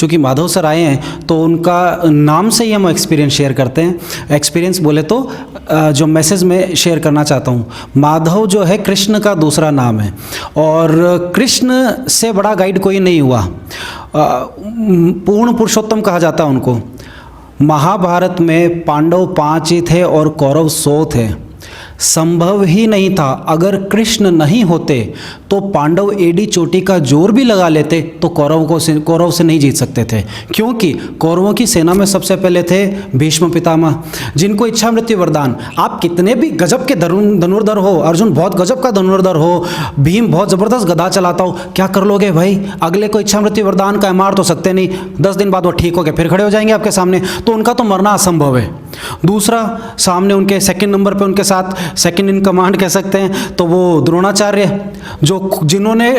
चूँकि माधव सर आए हैं तो उनका नाम से ही हम एक्सपीरियंस शेयर करते हैं। एक्सपीरियंस बोले तो जो मैसेज मैं शेयर करना चाहता हूँ, माधव जो है कृष्ण का दूसरा नाम है और कृष्ण से बड़ा गाइड कोई नहीं हुआ। पूर्ण पुरुषोत्तम कहा जाता है उनको। महाभारत में पांडव 5 ही थे और कौरव 100 थे। संभव ही नहीं था, अगर कृष्ण नहीं होते तो पांडव एडी चोटी का जोर भी लगा लेते तो कौरव से नहीं जीत सकते थे, क्योंकि कौरवों की सेना में सबसे पहले थे भीष्म पितामह, जिनको इच्छा मृत्यु वरदान। आप कितने भी गजब के धनुर्धर हो, अर्जुन बहुत गजब का धनुर्धर हो, भीम बहुत ज़बरदस्त गदा चलाता हो, क्या कर लोगे भाई? अगले को इच्छा मृत्यु वरदान का मार तो सकते नहीं, 10 दिन बाद वो ठीक हो गए फिर खड़े हो जाएंगे आपके सामने, तो उनका तो मरना असंभव है। दूसरा, सामने उनके सेकंड नंबर पे उनके साथ सेकंड इन कमांड कह सकते हैं तो वो द्रोणाचार्य, जिन्होंने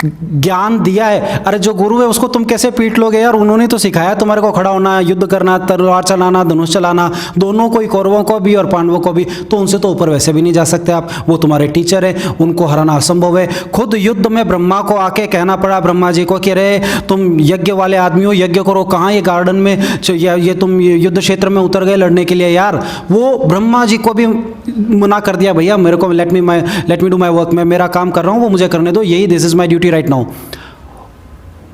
ज्ञान दिया है। अरे जो गुरु है उसको तुम कैसे पीट लोगे यार? उन्होंने तो सिखाया तुम्हारे को खड़ा होना, युद्ध करना, तलवार चलाना, धनुष चलाना, दोनों को ही, कौरवों को भी और पांडवों को भी। तो उनसे तो ऊपर वैसे भी नहीं जा सकते आप, वो तुम्हारे टीचर है, उनको हराना असंभव है। खुद युद्ध में ब्रह्मा को आके कहना पड़ा ब्रह्मा जी को कि अरे तुम यज्ञ वाले आदमी हो, यज्ञ करो। कहाँ ये गार्डन में ये तुम युद्ध क्षेत्र में उतर गए लड़ने के लिए यार? वो ब्रह्मा जी को भी मना कर दिया, भैया मेरे को let me do my work, मैं मेरा काम कर रहा हूँ, वो मुझे करने दो, यही this is my duty right now.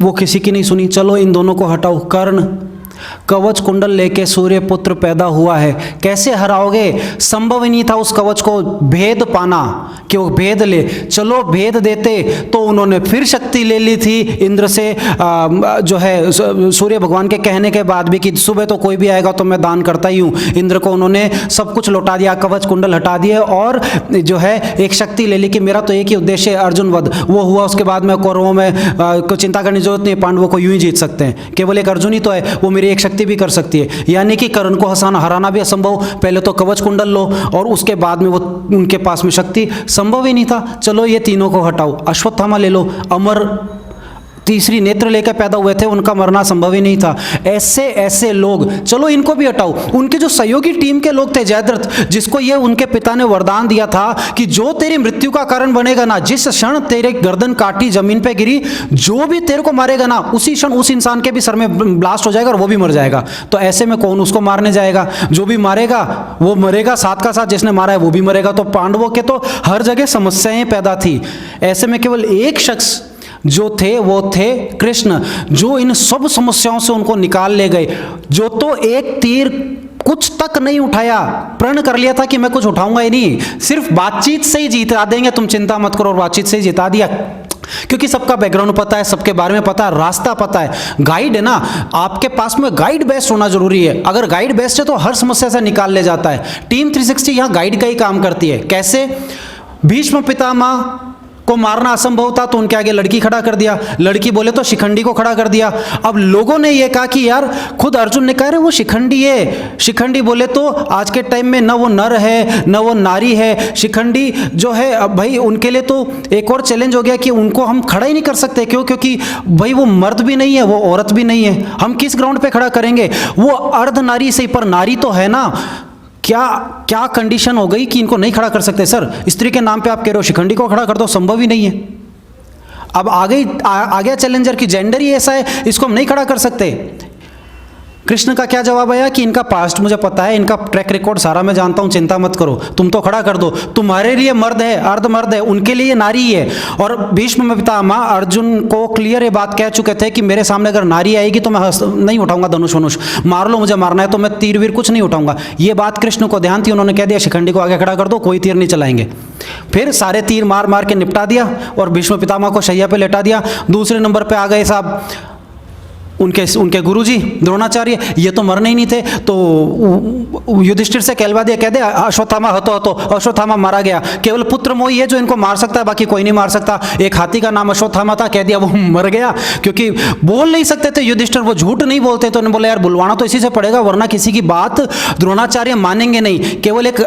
वो किसी की नहीं सुनी। चलो इन दोनों को हटाओ। कर्ण कवच कुंडल लेके सूर्य पुत्र पैदा हुआ है, कैसे हराओगे? संभव ही नहीं था उस कवच को भेद पाना कि वो भेद ले। चलो भेद देते तो उन्होंने फिर शक्ति ले ली थी इंद्र से, जो है सूर्य भगवान के कहने के बाद भी कि सुबह तो कोई भी आएगा तो मैं दान करता ही हूँ। इंद्र को उन्होंने सब कुछ लौटा दिया, कवच कुंडल हटा दिए और जो है एक शक्ति ले ली कि मेरा तो एक ही उद्देश्य है, अर्जुन वध। वो हुआ। उसके बाद में कौरवों में को चिंता करने की जरूरत नहीं, पांडवों को यूं ही जीत सकते हैं, केवल एक अर्जुन ही तो है, वो मेरी एक शक्ति भी कर सकती है। यानी कि कर्ण को हराना भी असंभव, पहले तो कवच कुंडल लो और उसके बाद में वो उनके पास में शक्ति, संभव ही नहीं था। चलो ये तीनों को हटाओ, अश्वत्थामा ले लो, अमर तीसरी नेत्र लेकर पैदा हुए थे, उनका मरना संभव ही नहीं था। ऐसे ऐसे लोग, चलो इनको भी हटाओ। उनके जो सहयोगी टीम के लोग थे, जयद्रथ, जिसको ये उनके पिता ने वरदान दिया था कि जो तेरी मृत्यु का कारण बनेगा ना, जिस क्षण तेरे गर्दन काटी जमीन पे गिरी, जो भी तेरे को मारेगा ना, उसी क्षण उस इंसान के भी सर में ब्लास्ट हो जाएगा और वो भी मर जाएगा। तो ऐसे में कौन उसको मारने जाएगा? जो भी मारेगा वो मरेगा, साथ का साथ जिसने मारा है वो भी मरेगा। तो पांडवों के तो हर जगह समस्याएं पैदा थी। ऐसे में केवल एक शख्स जो थे वो थे कृष्ण, जो इन सब समस्याओं से उनको निकाल ले गए। जो तो एक तीर कुछ तक नहीं उठाया, प्रण कर लिया था कि मैं कुछ उठाऊंगा ही नहीं, सिर्फ बातचीत से ही जिता देंगे, तुम चिंता मत करो, और बातचीत से ही जिता दिया। क्योंकि सबका बैकग्राउंड पता है, सबके बारे में पता है, रास्ता पता है, गाइड है ना। आपके पास में गाइड बेस्ट होना जरूरी है। अगर गाइड बेस्ट है तो हर समस्या से निकाल ले जाता है। टीम 360 यहां गाइड का ही काम करती है। कैसे? भीष्म पितामह को मारना असंभव था तो उनके आगे लड़की खड़ा कर दिया, लड़की बोले तो शिखंडी को खड़ा कर दिया। अब लोगों ने यह कहा कि यार, खुद अर्जुन ने कहा रहे वो शिखंडी है। शिखंडी बोले तो आज के टाइम में न वो नर है न वो नारी है। शिखंडी जो है, अब भाई उनके लिए तो एक और चैलेंज हो गया कि उनको हम खड़ा ही नहीं कर सकते। क्यों? क्योंकि भाई वो मर्द भी नहीं है, वो औरत भी नहीं है, हम किस ग्राउंड पे खड़ा करेंगे? वो अर्ध नारी से, पर नारी तो है ना। क्या क्या कंडीशन हो गई कि इनको नहीं खड़ा कर सकते? सर, स्त्री के नाम पे आप कह रहे हो शिखंडी को खड़ा कर दो, संभव ही नहीं है। अब आ गया चैलेंजर की जेंडर ही ऐसा है, इसको हम नहीं खड़ा कर सकते। कृष्ण का क्या जवाब आया कि इनका पास्ट मुझे पता है, इनका ट्रैक रिकॉर्ड सारा मैं जानता हूं, चिंता मत करो, तुम तो खड़ा कर दो। तुम्हारे लिए मर्द है, अर्ध मर्द है, उनके लिए नारी है। और भीष्म पितामह अर्जुन को क्लियर ये बात कह चुके थे कि मेरे सामने अगर नारी आएगी तो मैं नहीं उठाऊंगा धनुष वनुष, मार लो, मुझे मारना है तो मैं तीर वीर कुछ नहीं उठाऊंगा। ये बात कृष्ण को ध्यान थी, उन्होंने कह दिया शिखंडी को आगे खड़ा कर दो, कोई तीर नहीं चलाएंगे। फिर सारे तीर मार मार के निपटा दिया और भीष्म पितामह को शैया पे लेटा दिया। दूसरे नंबर पे आ गए साहब उनके गुरुजी द्रोणाचार्य, ये तो मरने ही नहीं थे, तो युधिष्ठिर से कहलवा दिया, कह दे अश्वत्थामा हतो, अश्वत्थामा मारा गया। केवल पुत्र मोही है जो इनको मार सकता है, बाकी कोई नहीं मार सकता। एक हाथी का नाम अश्वत्थामा था, कह दिया वो मर गया, क्योंकि बोल नहीं सकते थे युधिष्ठिर, वो झूठ नहीं बोलते, तो उन्होंने बोला यार बुलवाना तो इसी से पड़ेगा, वरना किसी की बात द्रोणाचार्य मानेंगे नहीं। केवल एक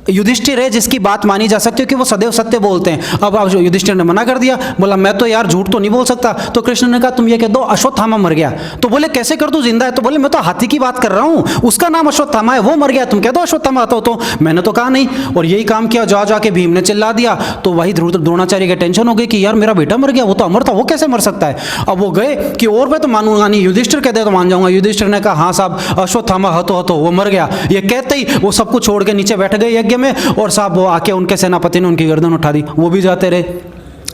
युधिष्ठिर है जिसकी बात मानी जा सकती है कि वो सदैव सत्य बोलते हैं। अब युधिष्ठिर ने मना कर दिया, बोला मैं तो यार झूठ तो नहीं बोल सकता। तो कृष्ण ने कहा तुम ये कह दो अश्वत्थामा मर गया। तो बोले कैसे कर दूं, जिंदा है। तो बोले मैं तो हाथी की बात कर रहा हूं, उसका नाम अश्वत्थामा है, वो मर गया, तुम कह दो अश्वत्थामा। तो मैंने तो कहा नहीं। और यही काम किया, जा जाके भीम ने चिल्ला दिया। तो वही द्रोणाचार्य के टेंशन हो गई कि यार मेरा बेटा मर गया, वो तो अमर था, वो कैसे मर सकता है। अब वो गए कि और मैं तो मानूंगा नहीं, युधिष्ठिर कह दे तो मान जाऊंगा। युधिष्ठिर ने कहा हाँ साहब अश्वत्थामा हतो हतो वो मर गया। ये कहते ही वो सब कुछ छोड़ के नीचे बैठ गए यज्ञ में, और साहब वो आके उनके सेनापति ने उनकी गर्दन उठा दी, वो भी जाते रहे।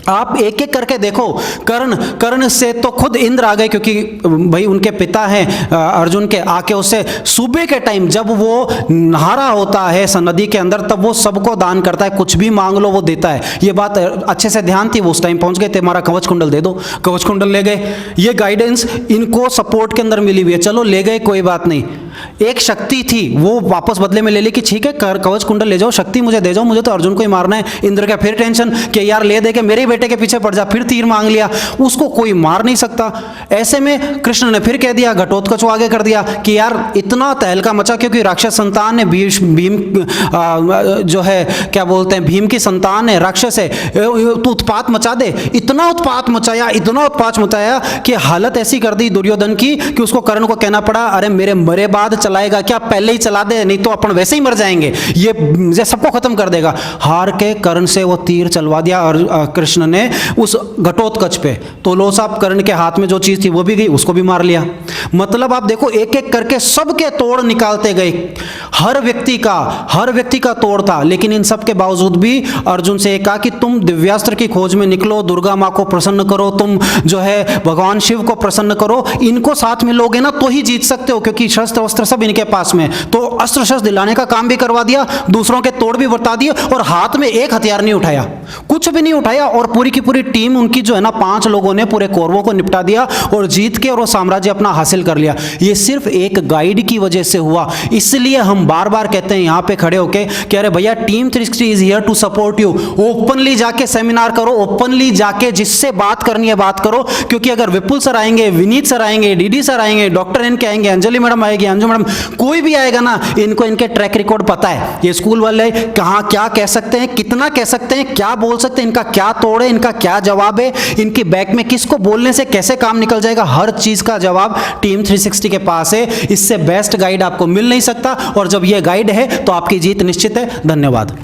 आप एक एक करके देखो, कर्ण से तो खुद इंद्र आ गए, क्योंकि भाई उनके पिता हैं अर्जुन के, आके उससे सुबह के टाइम जब वो नहा रहा होता है नदी के अंदर, तब वो सबको दान करता है, कुछ भी मांग लो वो देता है। ये बात अच्छे से ध्यान थी, वो उस टाइम पहुंच गए थे, हमारा कवच कुंडल दे दो, कवच कुंडल ले गए। ये गाइडेंस इनको सपोर्ट के अंदर मिली हुई है, चलो ले गए कोई बात नहीं। एक शक्ति थी वो वापस बदले में ले ली कि ठीक है कवच कुंडल ले जाओ, शक्ति मुझे दे जाओ, मुझे तो अर्जुन को ही मारना है। इंद्र का फिर टेंशन कि यार ले दे के मेरे बेटे के पीछे पड़ जा, फिर तीर मांग लिया, उसको कोई मार नहीं सकता। ऐसे में कृष्ण ने फिर कह दिया, घटोत्कच आगे कर दिया कि यार इतना तहलका मचा, क्योंकि राक्षस संतान है, भीम जो है क्या बोलते हैं, भीम की संतान है, राक्षस है, तो उत्पात मचा दे। इतना उत्पात मचाया, इतना उत्पात मचाया कि हालत ऐसी कर दी दुर्योधन की कि उसको कर्ण को कहना पड़ा, अरे मेरे मरे बाद चलाएगा क्या, पहले ही चला दे, नहीं तो अपन वैसे ही मर जाएंगे, ये सबको खत्म कर देगा। हार के कर्ण से वो तीर चलवा दिया और कृष्ण ने उस घटोत्कच पे। तो लो साहब कर्ण के हाथ में जो चीज थी वो भी गई, उसको भी मार लिया। मतलब आप देखो एक एक करके सबके तोड़ निकालते गए, हर व्यक्ति का तोड़ था। लेकिन इन सब के बावजूद भी अर्जुन से कहा कि तुम दिव्यास्त्र की खोज में निकलो, दुर्गा माँ को प्रसन्न करो, तुम जो है भगवान शिव को प्रसन्न करो, इनको साथ में लोगे ना तो ही जीत सकते हो, क्योंकि शस्त्र वस्त्र सब इनके पास में। तो अस्त्र शस्त्र दिलाने का काम भी करवा दिया, दूसरों के तोड़ भी बता दिए, और हाथ में एक हथियार नहीं उठाया, कुछ भी नहीं उठाया। और पूरी की पूरी टीम उनकी जो है ना 5 लोगों ने पूरे कौरवों को निपटा दिया और जीत के और वो साम्राज्य अपना हासिल कर लिया। ये सिर्फ एक गाइड की वजह से हुआ। इसलिए हम बार बार कहते हैं यहाँ पे खड़े होके कि अरे भैया team 360 is here to support you. Openly जाके सेमिनार करो, ओपनली जाके जिससे बात करनी है बात करो, क्योंकि अगर विपुल सर आएंगे, विनीत सर आएंगे, डीडी सर आएंगे, डॉक्टर एन के आएंगे, अंजलि मैडम आएगी, अंजू मैडम, कोई भी आएगा ना, इनको इनके ट्रैक रिकॉर्ड पता है। ये स्कूल वाले कहाँ क्या कह सकते हैं, कितना कह सकते हैं, क्या बोल सकते हैं, इनका क्या तोड़ है, इनका क्या जवाब है, इनकी बैक में किसको बोलने से कैसे काम निकल जाएगा, हर चीज का जवाब टीम 360 के पास है। इससे बेस्ट गाइड आपको मिल नहीं सकता, और जब यह गाइड है तो आपकी जीत निश्चित है। धन्यवाद।